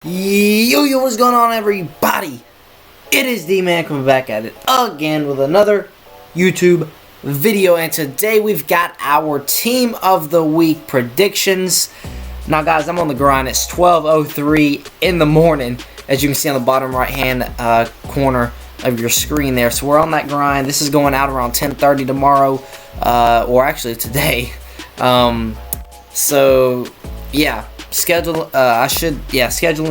Yo, what's going on, everybody? It is D-Man coming back at it again with another YouTube video, and today we've got our Team of the Week predictions. Now, guys, I'm on the grind. It's 12:03 in the morning, as you can see on the bottom right-hand corner of your screen there. So we're on that grind. This is going out around 10:30 tomorrow, or actually today. So, yeah. Scheduling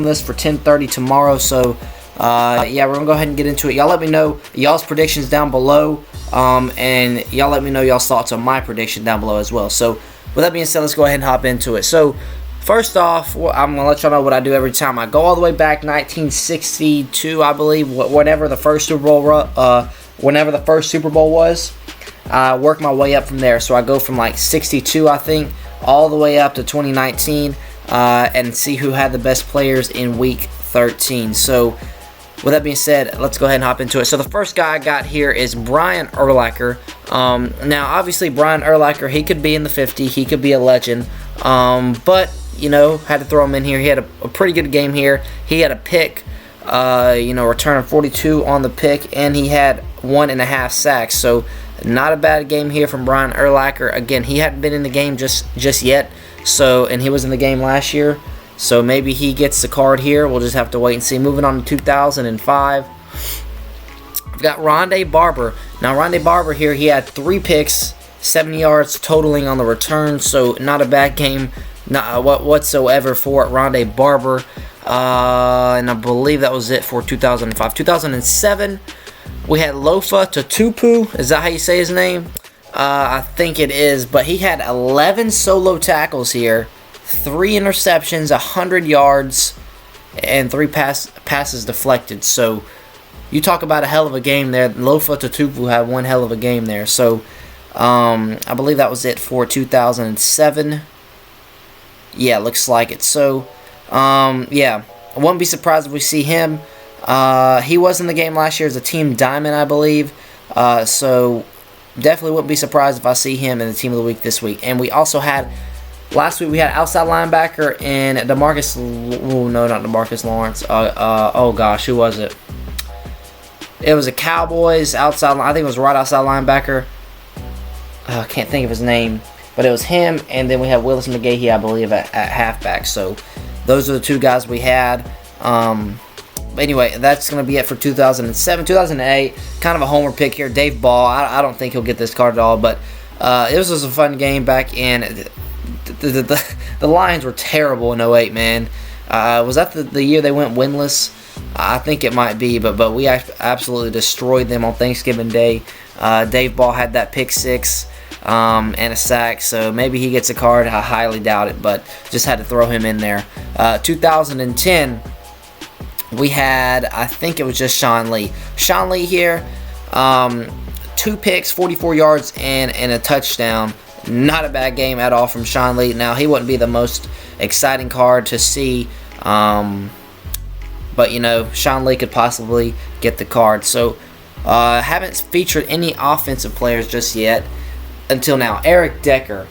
this for 10:30 tomorrow. So yeah, we're gonna go ahead and get into it. Y'all let me know y'all's predictions down below, and y'all let me know y'all's thoughts on my prediction down below as well. So with that being said, let's go ahead and hop into it. So first off, I'm gonna let y'all know what I do every time. I go all the way back 1962, I believe, whenever the first Super Bowl was. I work my way up from there. So I go from like 62, I think, all the way up to 2019. And see who had the best players in Week 13. So, with that being said, let's go ahead and hop into it. So, the first guy I got here is Brian Urlacher. Now, obviously, Brian Urlacher, he could be in the 50. He could be a legend. But, you know, had to throw him in here. He had a pretty good game here. He had a pick, return of 42 on the pick, and he had 1.5 sacks. So, not a bad game here from Brian Urlacher. Again, he hadn't been in the game just yet. So, and he was in the game last year, so maybe he gets the card here. We'll just have to wait and see. Moving on to 2005, we've got Rondé Barber. Now, Rondé Barber here, he had 3 picks, 70 yards totaling on the return, so not a bad game whatsoever for Rondé Barber. And I believe that was it for 2005. 2007, we had Lofa Tatupu. Is that how you say his name? I think it is, but he had 11 solo tackles here, 3 interceptions, 100 yards, and 3 passes deflected. So, you talk about a hell of a game there. Lofa Tatupu had one hell of a game there. So, I believe that was it for 2007. Yeah, looks like it. So, yeah, I wouldn't be surprised if we see him. He was in the game last year as a team diamond, I believe. So, definitely wouldn't be surprised if I see him in the Team of the Week this week. And we also had, last week we had outside linebacker and not DeMarcus Lawrence. Oh gosh, who was it? It was a Cowboys outside, I think it was right outside linebacker. I can't think of his name, but it was him. And then we had Willis McGahee, I believe, at halfback. So those are the 2 guys we had. But anyway, that's going to be it for 2007. 2008, kind of a homer pick here. Dave Ball, I don't think he'll get this card at all, but this was a fun game back in. The Lions were terrible in 08, man. Was that the year they went winless? I think it might be, but we absolutely destroyed them on Thanksgiving Day. Dave Ball had that pick 6 and a sack, so maybe he gets a card. I highly doubt it, but just had to throw him in there. 2010. We had, I think it was just Sean Lee. Sean Lee here, 2 picks, 44 yards, and a touchdown. Not a bad game at all from Sean Lee. Now, he wouldn't be the most exciting card to see, but, you know, Sean Lee could possibly get the card. So, haven't featured any offensive players just yet until now. Eric Decker,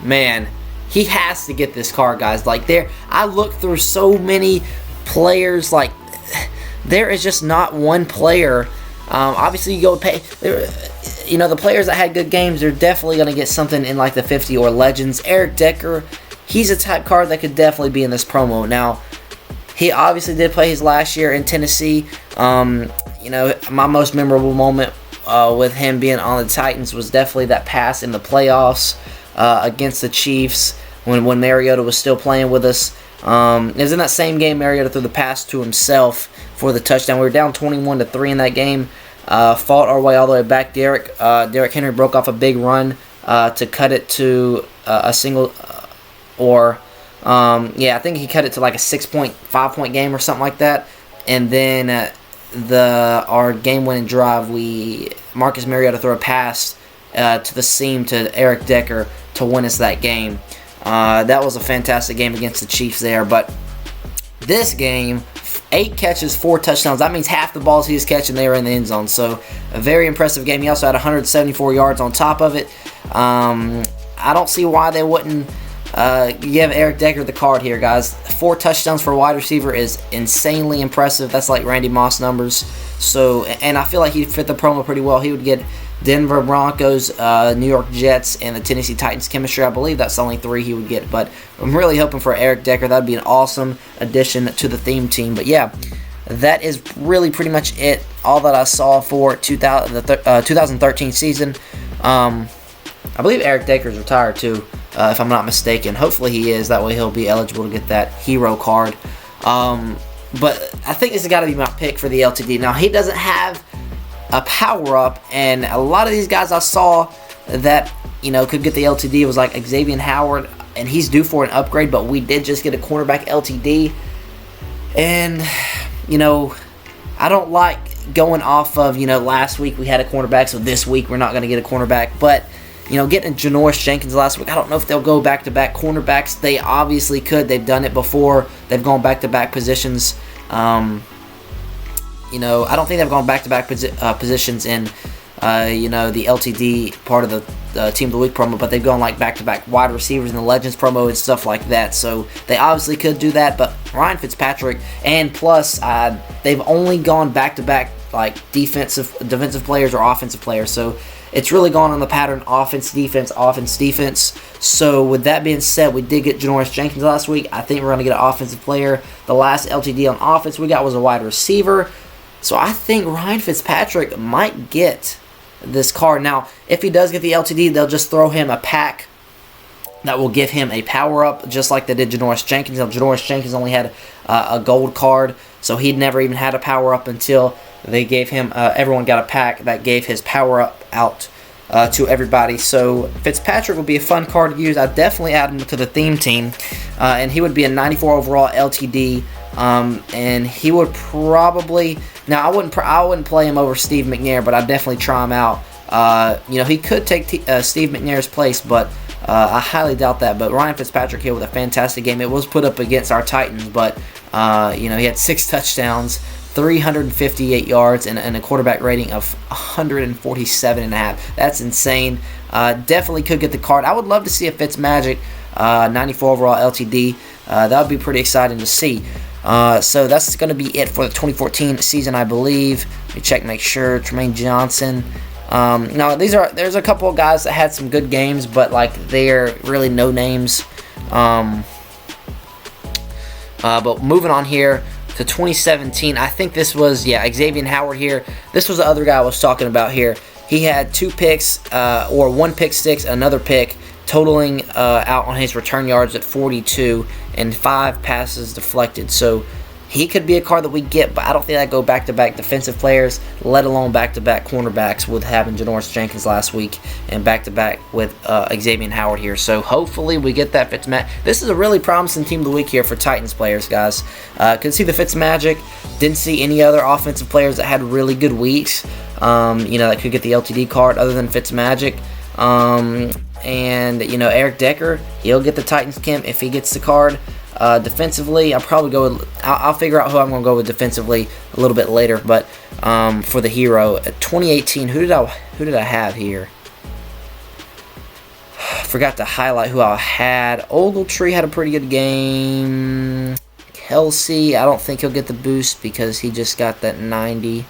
man, he has to get this card, guys. Like, I looked through so many players, like, there is just not one player. Obviously, you go pay. The players that had good games, they're definitely going to get something in like the 50 or legends. Eric Decker, he's a type card that could definitely be in this promo. Now, he obviously did play his last year in Tennessee. My most memorable moment with him being on the Titans was definitely that pass in the playoffs against the Chiefs when Mariota was still playing with us. It was in that same game Mariota threw the pass to himself for the touchdown. We were down 21-3 in that game. Fought our way all the way back. Derrick Henry broke off a big run to cut it to a single, I think he cut it to like a 5-point game or something like that. And then our game-winning drive, Marcus Mariota threw a pass to the seam to Eric Decker to win us that game. That was a fantastic game against the Chiefs there. But this game, 8 catches, 4 touchdowns. That means half the balls he was catching, they were in the end zone. So, a very impressive game. He also had 174 yards on top of it. I don't see why they wouldn't You have Eric Decker the card here, guys. 4 touchdowns for a wide receiver is insanely impressive. That's like Randy Moss numbers. So, and I feel like he'd fit the promo pretty well. He would get Denver Broncos, New York Jets, and the Tennessee Titans chemistry. I believe that's the only 3 he would get. But I'm really hoping for Eric Decker. That would be an awesome addition to the theme team. But yeah, that is really pretty much it. All that I saw for 2013 season. I believe Eric Decker's retired too, if I'm not mistaken. Hopefully he is. That way he'll be eligible to get that hero card. But I think this has got to be my pick for the LTD. Now, he doesn't have a power-up, and a lot of these guys I saw that, you know, could get the LTD was like Xavier Howard, and he's due for an upgrade, but we did just get a cornerback LTD. And, you know, I don't like going off of, you know, last week we had a cornerback, so this week we're not going to get a cornerback. But, you know, getting Janoris Jenkins last week, I don't know if they'll go back-to-back cornerbacks. They obviously could. They've done it before. They've gone back-to-back positions. You know, I don't think they've gone back-to-back positions in, you know, the LTD part of the Team of the Week promo, but they've gone, like, back-to-back wide receivers in the Legends promo and stuff like that. So they obviously could do that, but Ryan Fitzpatrick, and plus, they've only gone back-to-back, like, defensive players or offensive players. So it's really gone on the pattern offense, defense, offense, defense. So with that being said, we did get Janoris Jenkins last week. I think we're going to get an offensive player. The last LTD on offense we got was a wide receiver. So I think Ryan Fitzpatrick might get this card. Now, if he does get the LTD, they'll just throw him a pack that will give him a power-up, just like they did Janoris Jenkins. Now, Janoris Jenkins only had a gold card, so he'd never even had a power-up until they gave him, everyone got a pack that gave his power-up out to everybody. So Fitzpatrick would be a fun card to use. I'd definitely add him to the theme team, and he would be a 94 overall LTD. And he would probably, now I wouldn't play him over Steve McNair, but I'd definitely try him out. You know, he could take Steve McNair's place, but I highly doubt that. But Ryan Fitzpatrick here with a fantastic game. It was put up against our Titans, but you know, he had 6 touchdowns, 358 yards, and a quarterback rating of 147.5. That's insane. Definitely could get the card. I would love to see a Fitzmagic 94 overall LTD. That would be pretty exciting to see. So that's going to be it for the 2014 season, I believe. Let me check, make sure. Tremaine Johnson. Now, there's a couple of guys that had some good games, but like they're really no names. But moving on here to 2017, I think this was, Xavier Howard here. This was the other guy I was talking about here. He had 2 picks, or 1 pick six, another pick, totaling out on his return yards at 42 and 5 passes deflected. So he could be a card that we get, but I don't think that go back-to-back defensive players, let alone back-to-back cornerbacks with having Janoris Jenkins last week and back-to-back with Xavier Howard here. So hopefully we get that Fitzmagic. This is a really promising Team of the Week here for Titans players, guys. Could see the Fitzmagic. Didn't see any other offensive players that had really good weeks, you know, that could get the LTD card other than Fitzmagic. And, you know, Eric Decker, he'll get the Titans Chem if he gets the card. Defensively, I'll probably go with, I'll figure out who I'm going to go with defensively a little bit later. But for the hero, 2018, who did I have here? Forgot to highlight who I had. Ogletree had a pretty good game. Kelsey, I don't think he'll get the boost because he just got that 90.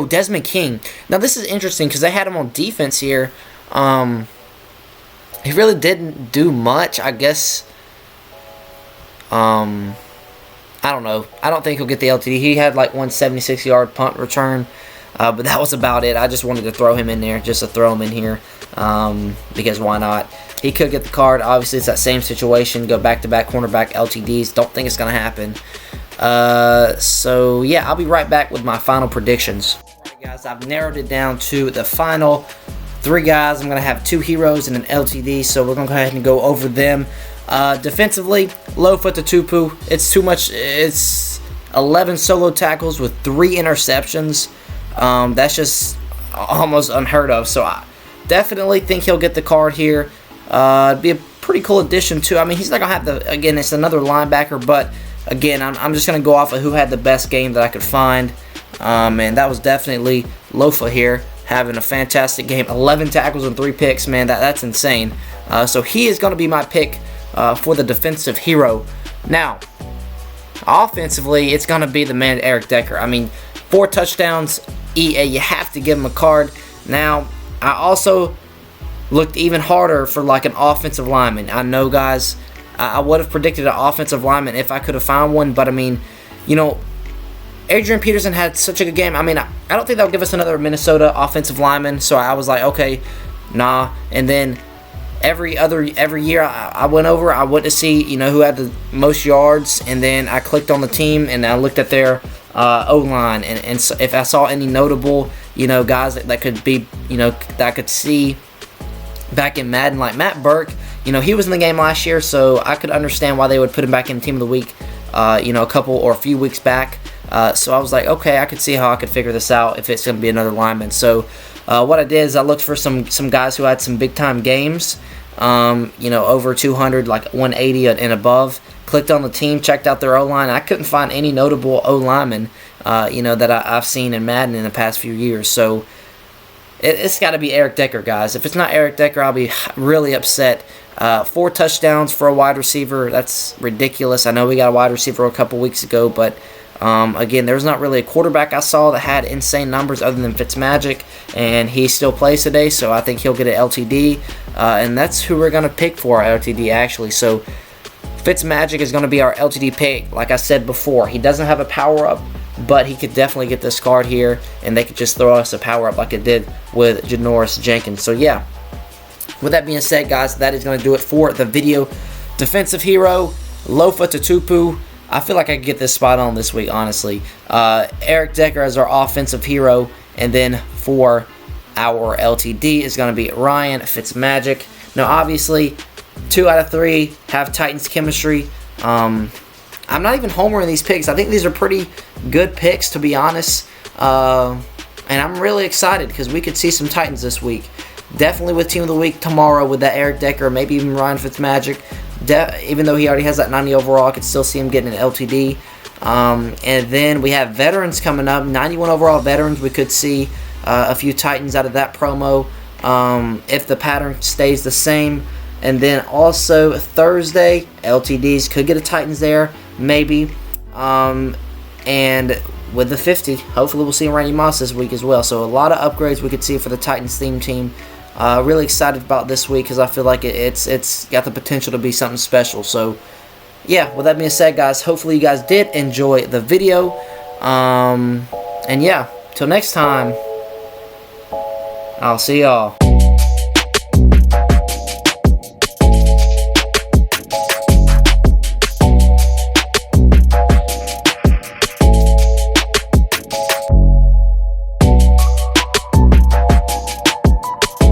Desmond King. Now this is interesting because they had him on defense here. He really didn't do much, I guess. I don't know. I don't think he'll get the LTD. He had like 176-yard punt return, but that was about it. I just wanted to throw him in there, just to throw him in here, because why not? He could get the card. Obviously, it's that same situation. Go back-to-back cornerback LTDs. Don't think it's going to happen. So, yeah, I'll be right back with my final predictions. All right, guys, I've narrowed it down to the final 3 guys. I'm going to have 2 heroes and an LTD, so we're going to go ahead and go over them. Defensively, Lofa Tupu. It's too much. It's 11 solo tackles with 3 interceptions. That's just almost unheard of. So I definitely think he'll get the card here. It'd be a pretty cool addition too. I mean, he's not gonna have the. Again, it's another linebacker, but again, I'm just gonna go off of who had the best game that I could find. And that was definitely Lofa here. having a fantastic game. 11 tackles and 3 picks, man, that's insane. So he is going to be my pick for the defensive hero. Now, offensively, it's going to be the man Eric Decker. I mean, 4 touchdowns, EA, you have to give him a card. Now, I also looked even harder for like an offensive lineman. I know, guys, I would have predicted an offensive lineman if I could have found one, but I mean, you know, Adrian Peterson had such a good game. I mean, I don't think they'll give us another Minnesota offensive lineman, so I was like, okay, nah. And then every year I went over, I went to see, you know, who had the most yards, and then I clicked on the team and I looked at their O-line, and so if I saw any notable, you know, guys that could be, you know, that I could see back in Madden, like Matt Burke, you know, he was in the game last year, so I could understand why they would put him back in Team of the Week, you know, a few weeks back. So I was like, okay, I could see how I could figure this out if it's going to be another lineman. So what I did is I looked for some guys who had some big-time games, you know, over 200, like 180 and above. Clicked on the team, checked out their O-line. I couldn't find any notable O-linemen, you know, that I've seen in Madden in the past few years. So it's got to be Eric Decker, guys. If it's not Eric Decker, I'll be really upset. 4 touchdowns for a wide receiver, that's ridiculous. I know we got a wide receiver a couple weeks ago, but again, there's not really a quarterback I saw that had insane numbers other than Fitzmagic, and he still plays today, so I think he'll get an LTD, and that's who we're going to pick for our LTD, actually. So Fitzmagic is going to be our LTD pick. Like I said before, he doesn't have a power-up, but he could definitely get this card here, and they could just throw us a power-up like it did with Janoris Jenkins. So yeah, with that being said, guys, that is going to do it for the video. Defensive hero, Lofa Tatupu. I feel like I could get this spot on this week, honestly. Eric Decker as our offensive hero, and then for our LTD is going to be Ryan Fitzmagic. Now, obviously, 2 out of 3 have Titans chemistry. I'm not even homering these picks. I think these are pretty good picks, to be honest. And I'm really excited because we could see some Titans this week. Definitely with Team of the Week tomorrow with that Eric Decker, maybe even Ryan Fitzmagic. Even though he already has that 90 overall, I could still see him getting an LTD. And then we have veterans coming up, 91 overall veterans. We could see a few Titans out of that promo if the pattern stays the same. And then also Thursday, LTDs could get a Titans there, maybe. And with the 50, hopefully we'll see Randy Moss this week as well. So a lot of upgrades we could see for the Titans theme team. Really excited about this week because I feel like it's got the potential to be something special. So yeah, with that being said, guys, hopefully you guys did enjoy the video. And yeah, till next time, I'll see y'all.